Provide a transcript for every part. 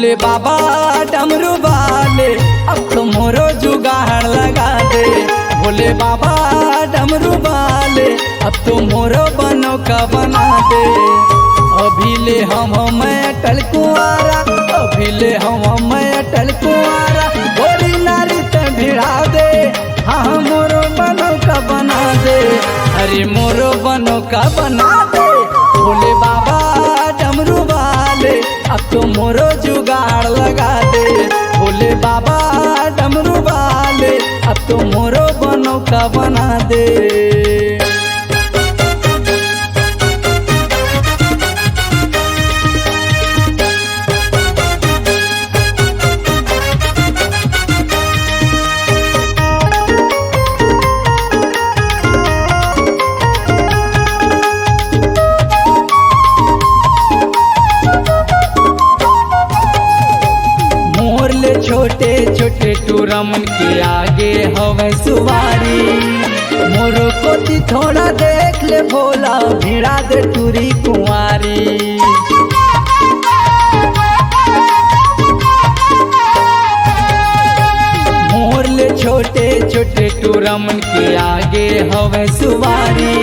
भोले बाबा डमरू वाले अब तो मोरो जुगाड़ लगा दे। भोले बाबा डमरू वाले अब तो मोरो बनो का बना दे। अभी ले हम मैं अटल कुंवारा, अभी ले हम मैं अटल कुंवारा, गोरी नारी ते भिड़ा दे। हाँ मोरो बनो का बना दे, अरे मोरो बनो का बना दे। भोले बाबा डमरू वाले अब तो मोरो जुगाड़ लगा दे। भोले बाबा डमरू वाले अब तो मोरो बनो का बना दे। छोटे छोटे टूरमन के आगे हवे सुवारी, मोरो कोती थोड़ा देख ले भोला, भिड़ा दे टूरी कुंवारी। मोर ले छोटे छोटे टूरमन के आगे हवे सुवारी,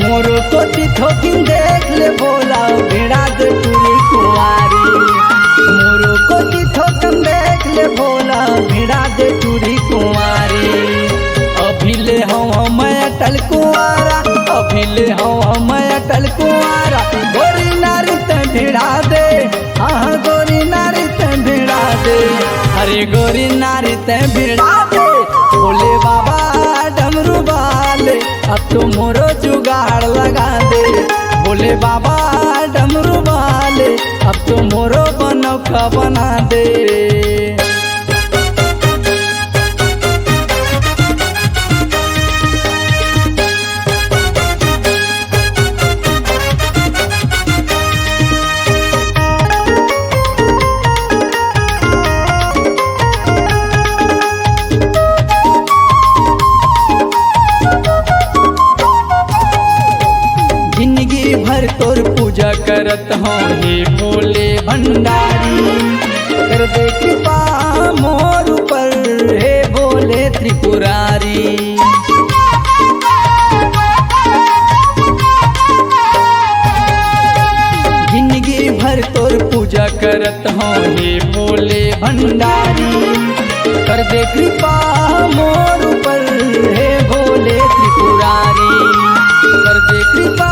मोरो कोती थोकिन देख ले भोला, भिड़ा दे टूरी कुंवारी। मोरो कोती थोकन देख ले भोला, भिड़ा दे टूरी कुंवारी। अभी ले हम मैं अटल कुंवारा, अभी ले हम मैं अटल कुंवारा, गोरी नारी ते भिड़ा दे। हाँ गोरी नारी ते भिड़ा दे, अरे गोरी नारी ते भिड़ा दे। भोले बाबा डमरू वाले अब तो मोरो जुगाड़ लगा दे। भोले बाबा डमरू वाले अब तो मोरो बनो का बना दे। जिंदगी भर तोर पूजा करत हूँ हे भोले भंडारी, कर दे कृपा मोर ऊपर हे भोले त्रिपुरारी। जिंदगी भर तोर पूजा करत हूँ हे भोले भंडारी, कर दे कृपा मोर ऊपर हे भोले त्रिपुरारी। कर दे कृपा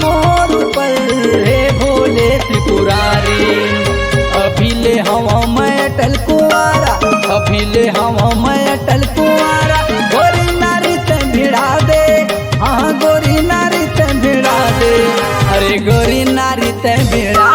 मोर ऊपर हे भोले त्रिपुरारी। अभी ले हम मैं अटल कुंवारा, अभी ले हम मैं अटल कुंवारा, गोरी नारी ते भिड़ा दे। हाँ गोरी नारी ते भिड़ा दे, अरे गोरी नारी ते भिड़ा